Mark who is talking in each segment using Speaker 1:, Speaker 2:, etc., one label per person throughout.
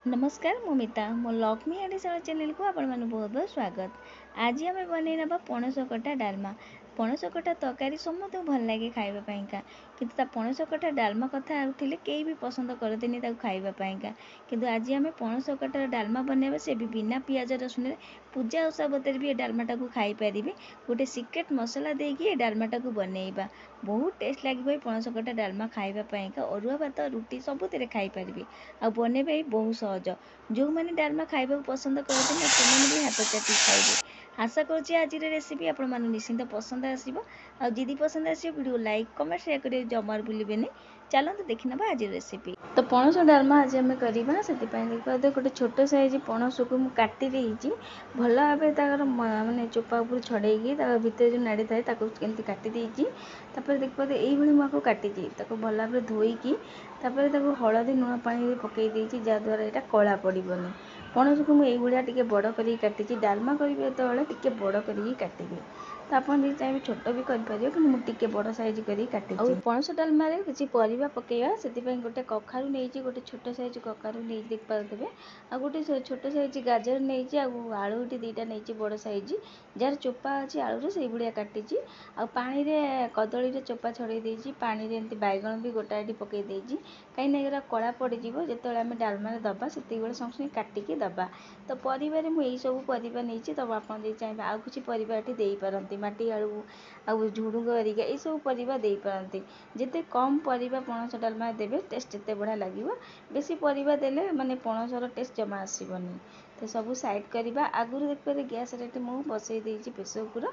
Speaker 1: नमस्कार मु मिता मो लक्ष्मी हाड़ीशाला चैनल को आपण मन बहुत बहुत स्वागत। आज आम बन ना पणस कटा डालमा। पणस कटा तरकारी समस्त भल लगे खावाईका कि पणस कटा डालमा कथा आउे कई भी पसंद करते खावाई कि आज आम पणस कटार डालमा बनवा से भी बिना पियाज रसुन पूजा ओषा बतर भी डालमाटा को खाई पारे। गोटे सिक्रेट मसला देकी डालमाटा को बनइबा बहुत टेस्ट लगे। पणस कटा डालमा खावाईका अरुआ भात रुटी सबुत खाई पारे आ बनइबा भी बहुत सहज। जो मैंने डालमा खाइबा पसंद करते हैं से भी हाथ चाटी खाइबे। आशा करुँच आज रेसिपी आपण निश्चिंत पसंद आसो। आदि पसंद आसो वीडियो लाइक कमेंट शेयर करें जमार भूलें। चलते देखी ना आज रेसिपी। तो पणस डालमा आज आम करवा से गोटे छोट साइज पणस को मुझे काटी देती भल भाव मानने चोपा उपर छड़े भितर जो नाड़ी थाए कमी काटी देखिए ये मुझे काटी भल भाव धोईकी हलदी लुण पानी पकई देती जहाद्वारा यहाँ कला पड़ोनी। पणस को मुझे टे बड़ कर काटी डालमा करेंगे तो बड़ कर काटी तो आप चाहिए छोट भी करेंगे कि मुझे बड़ साइज कर काटी। पणस डालमा किसी परिवा पकईवा से गोटे कखारू नहीं गोटे छोट साइज कखारू नहीं देख पारे आ गोटे छोट साइज गाजर नहीं आलू ये दुईटा नहीं बड़ साइज जार चोपा अच्छी आलू से भाया काटी आ पानी रे कदली चोपा छड़े देती पानी रे एमती बैगण भी गोटा ये पकई देती कहीं कला पड़ जो आम डालमा दबा से संगे संगे काटिकी दबा। तो परिवार मुझे सब परिवा नहीं तो आप चाहिए आउ कि परिवा ये पारती माटी आलू आउ झुड़ुंग एरिका ये सब परिवा दे पारती जिते कम परिवा पणस डालमा देवे टेस्ट जिते बढ़िया लगे। बेसी परिवा देले माने पणसर टेस्ट जमा आसबनी। तो सब साइड करवा आगुरी देखिए गैस रेट मुझे बसई देती प्रेसर कुकर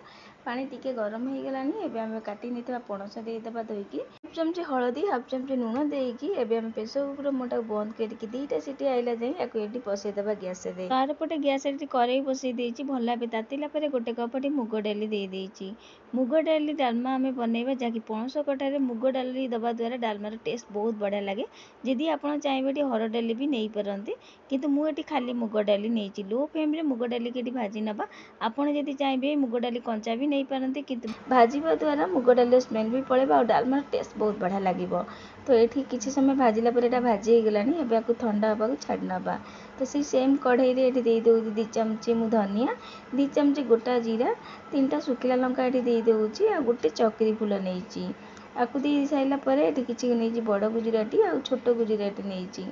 Speaker 1: पानी टिके गरम हो गलानी। एबे आम काटी नहीं पणस देदेबा धोईकी हाफ चमची हलदी हाफ चमची लुण देकी एबे प्रेसर कुकर मोटा बंद करके दुईटा सीटी आइला जाए या बसईदेवा गैस तार पटे गैस कड़े बसई देती भल भाव तातिला गोटे कपटी मुग डाली देती। मुग डाली डालमा आम बनइबा जहाँकि पणस कटार मुग डाली दबा द्वारा डालमार टेस्ट बहुत बढ़िया लगे। जदि आप चाहिए हर डाली भी नहीं पारती किंतु मुझे खाली मुग डाली नहीं लो फ्लेम रे मुग डाली के भाजी नवा। आपड़ जदि चाहिए मुग डाली कंचा भी नहीं पारती किंतु भाजवा द्वारा मुग डाली स्मेल भी पड़ेगा और डालमार टेस्ट बहुत बढ़िया लगे। तो ये किसी समय भाजिला भाजी हो गलानी एबे आपको ठंडा होगा छाड़ी नवा। तो सी सेम कढ़ई रे दे दूँ 2 चमची मु धनिया 2 चमची गोटा जीरा 3टा शुखिला लंका ये देदी आ गोटे चक्री फूल नहीं आपको दे सारापर ये किसी नहीं बड़ गुजराती आ छोट गुजराती नहीं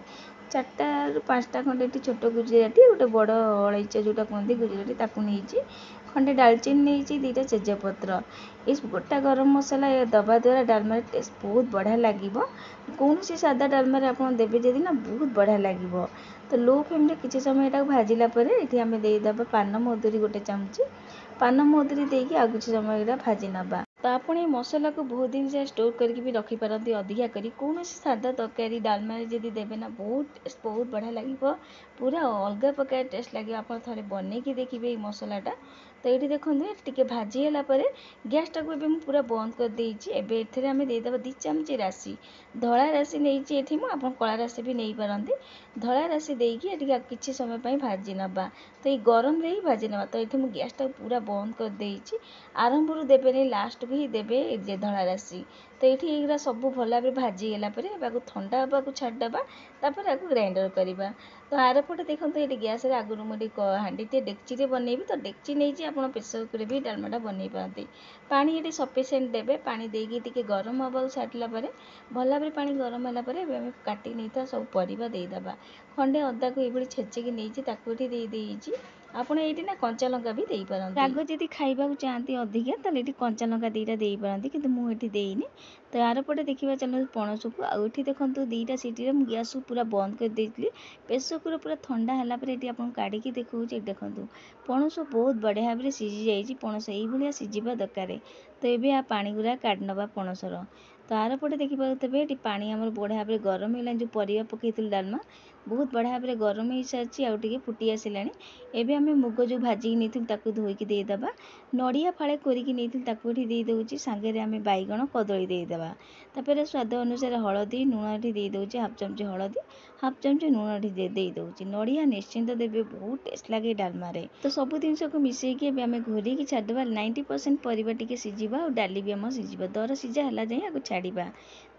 Speaker 1: 4टा 5टा खंडे छोट गुजराती गोटे बड़ अलैचा जोटा कहते गुजराती ताकू नहीं खंडे डालचीनी नहीं 2टा तेजपत्र इस गोटा गरम मसला दबा द्वारा डालमार टेस्ट बहुत बढ़िया लगे। कौन सी सादा डालमार आप देवे जदि ना बहुत बढ़िया लगे। तो लो फ्लेम रे किसी समय यहाँ भाजिला ये आम देदेबा पान मधुरी गोटे चमची पान मधुरी देकी आ किसी समय यहाँ भाजी नवा। तो आप मसला को बहुत दिन से स्टोर करके भी रखिपारती अधिका करी कौन सादा तरकारी डालमा जदि देवे ना बहुत बढ़िया लगे पूरा अलग प्रकार टेस्ट लगे। आप थे बनईकी देखिए मसलाटा। तो ये देखते टे भाजीला गैस टाक पूरा बंद कर देती। एबे आम देदेबा 2 चमची राशि धला राशि नहीं आप कला राशि भी नहीं पारती धला राशि देकी किसी समय भाजी नवा। तो ये गरम रे ही भाजी नवा। तो ये मुझे गैस टाक पूरा बंद कर देती आरंभ देवे नहीं लास्ट को ही देवे धला राशि। तो ये सब भल भाव भाजीगला ठंडा होगा छाड़देवा तापर आपको ग्राइंडर करवा। तो आरपटे देखते ये गैस आगुरी मुझे हाँडी डेक्ची बनइबी तो डेक्ची नहीं आप प्रेसर कुकर भी डालमाटा बनई पारती पानी ये सफिसीयंट देवे पानी देकी गरम होगा छाड़ला भल भाव पानी गरम है काटी नहीं था सब परिवा देदेबा खंडे अदा को ये छेचिकी नहीं देदेजी आपड़ ये ना कंचा लंका भी दे पारती राग जदि खाइबा चाहती अधिका तो ये कंचा लंका 2टा दे पारती कि मुझे देनी। तो यार पटे देखा चलो पणस को आउ देखो 2टा सीटी मुझे गैस को पूरा बंद कर देती प्रेसर कुकर पूरा ठंडा है आप काढ़ी देखो देखो पणस बहुत बढ़िया भाव सीझी जाइए पणस ये सीझा दरकार। तो ये पानी गुरा काढ़ी नवा पणसर। तो आर पटे देखिए ये पानी आम बढ़िया भाव गरम है जो परिवा पकई डालमा बहुत बढ़िया भाव गरम हो सारी आगे फुटी आसला। एबे आम मुग जो भाजिकी नहीं धोईकी देदेबा नड़िया फाड़े कोरिकी नहीं दे दूँगी सांगे आम बैगण कदली देदेबा तापर स्वाद अनुसार हलदी लुण दे दूँगी हाफ चमची हलदी हाफ चमची लुण दे दूँगी नड़िया निश्चिंत देवे बहुत टेस्ट लगे डालमारे। तो सब जिन को मिसेकी आम घोरिकी छाड़देबा 90% परिवा टिके सीझा और डाली भी आम सीझा दर सीझा है जाए छाड़ा।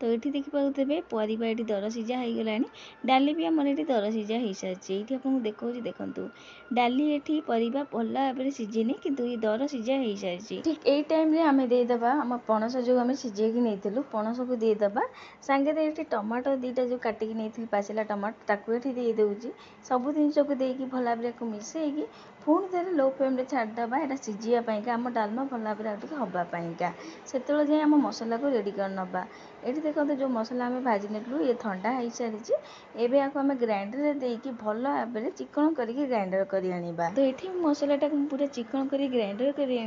Speaker 1: तो ये देखिए परिवा ये दर सीझा हो गला डाली भी आमर ये दर सीझा हो सारी ये आपको देखा देखूँ डाली ये परिवा भल भाव सीझेनि किंतु ये दर सीझा हो सारी ठीक यही टाइम आम देदेबा आम पणस जो आम सीझेकी नहीं पणस को देदेबा सांगे ये टमाटो दुईटा जो काटिकी नहीं पाचिला टमाटो ताकू ये देदे सब जिनस को देकी भल भाव मिसेकी पुणी थे लो फ्लेम छाड़देबा यहाँ सीझापाई आम डालमा भल भाव हाँपाईका से जाए आम मसला को रेडी करनबा ये देखो जो मसला आम भाजी नेलु ये ठंडा हो सारी एवं आपको आम ग्राइंडर देकी भल भाव चिकन करके ग्राइंडर कर आनिबा तो ये मसलाटा पूरा चिकन कर ग्राइंडर कर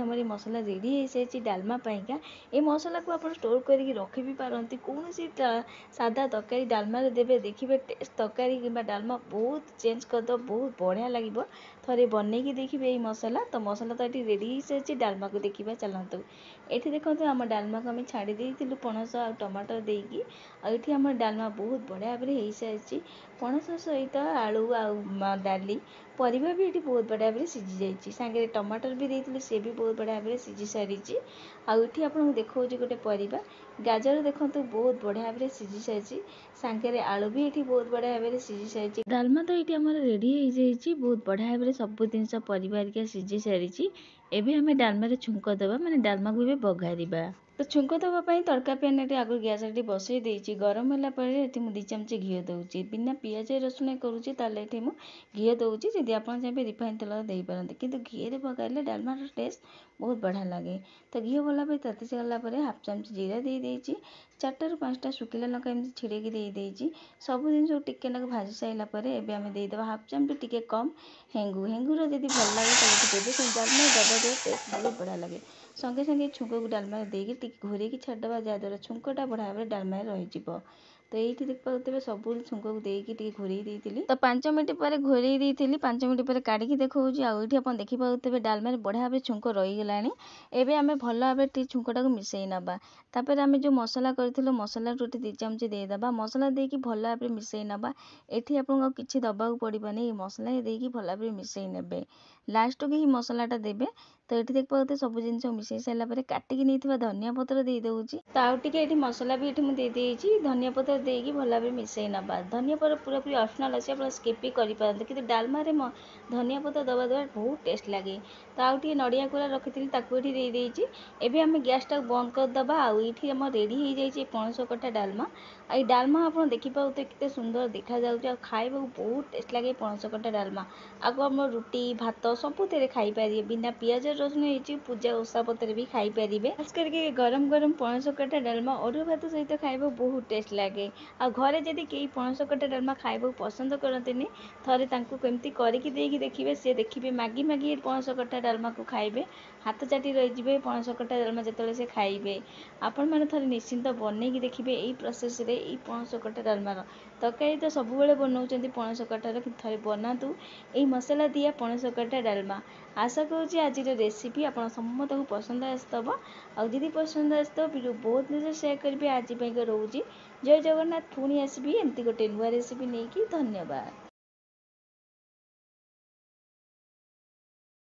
Speaker 1: आम मसला रेडी हो सारी डालमा पाइका ये मसला को आप स्टोर करके रखी भी पारती कौन सादा तरकारी डालमा देवे देखिए टेस्ट तरकारी कि डालमा बहुत चेंज करदे बहुत बढ़िया लगे थरे बनईकी देखिए ये मसला तो ये रेडी हो सारी डालमा को देखा चलतु ये देखो आम डालमा को आम छाड़ी देलु पणस आ टमाटर देकी आम डालमा बहुत बढ़िया भाव हो सारी पणस सहित आलू आ डाली परिवा भी ये बहुत बढ़िया भाव सीझी जाइए सांगे टमाटर भी देती सी भी बहुत बढ़िया भाव सीझी सारी आठी आपको देखा गोटे परिवा गाजर देखो बहुत बढ़िया भाव सीझी सारी सांगे आलू भी ये बहुत बढ़िया भाव सीझी सारी डालमा तो ये आम रेडी हो जाइए बहुत बढ़िया भाव सब जिन परिवारिका सीझी सारी एवं आम डालमा छुंक देवा माने डालमा को भी बघारिबा तो छुंक देवाई तड़का पैन आगे गैस बसई देती गरम होगापर ये मुझे 2 चामच घी दूसरी बिना पियाज रसुण करुँचे घी दूसरी जदि आप चाहिए रिफाइन तेल दे पारती किंतु घी पकाइले डालमार टेस्ट बहुत बढ़िया लगे तो घी भल भाव ताती गलापर हाफ चामच जीरा दे देती 4 ରୁ 5टा शुखिला लंका एमती छिड़ेकी देती सब जिन टिके भाजी सारापर एवं आम देदेबा हाफ चामच टिके कम हेंगुर जब भल लगे देते डालमा दबा दे टेस्ट बहुत बढ़िया लगे संगे संगे छुंक को डालमा देकी घोरेकी छाड़देवा जहाँद्वारा छुंकटा बढ़िया भाव डालमा रही तो ये देखिए सब छुंक को देकी घोरे देती तो 5 मिनट पर घोरे देती 5 मिनट पर काढ़ी देखा आठ आप देखिए डालमा बढ़िया भाव छुंक रहीगला एवं आम भल भाव छुंकटा मिसई नवा तापर आम जो मसला कर मसला 2 चामच देदेबा मसला देकी भल भाव मिसई नवा ये आपको किसी दबाक पड़ोनी मसला देकी भल भाव मिसई ने लास्ट को ही मसलाटा देवे तो ये देखिए सब जिन मिसई सारापर काटिकी नहीं धनिया पत्र दे दूँगी तो आउ टे मसला भी ये देदेजी धनिया पत्र देकी भल भाव मिसई नवा धनिया पत्र पूरापूरी ऑप्शनल अच्छे आप स्किप भी करेंगे कि डालमा धनिया पत्र दबा द्वारा बहुत टेस्ट लगे तो आउ टे नड़िया कोरा रखी ये देदेजी एवं आम गैसटा बंद करदे आईटी आम रेडी हो जाइए पणस कटा डालमा आई डालमा आप देखिए कितने सुंदर देखा जाऊँ खाइबा बहुत टेस्ट लगे पणस कटा डालमा आगो आम रुटी भात सबुत खाईपारे बिना पियाज रसुण हो पूजा ओषा पत्र भी खाईपारे खास करके गरम गरम पणस कटा डालमा अरुआ भात सहित खाइबा बहुत टेस्ट लगे आ घरे जदि कई पणस कटा डालमा खाइबा पसंद करते थरे कमती करके देखिए सी देखिए मागी मागी पणस कटा डालमा को खाइबे हाथ चाटी रही पणस कटा डालमा जो से खाइबे आपण मैंने थरे निश्चिंत बनईकी देखिए यही प्रोसेस रे यही पणस कटा डालमार तरकारी तो सब बनाऊँ पणस कटार थे बनातु यही मसला दिया पणस कटा डालमा आशा करुँच आज रेसिपी आप समस्त को पसंद आसब आदि पसंद आसब वीडियो बहुत निज सेयार करेंगे आज रोचे जय जगन्नाथ पुणी आसबि एमती गोटे नुआ रेसिपी नहीं धन्यवाद।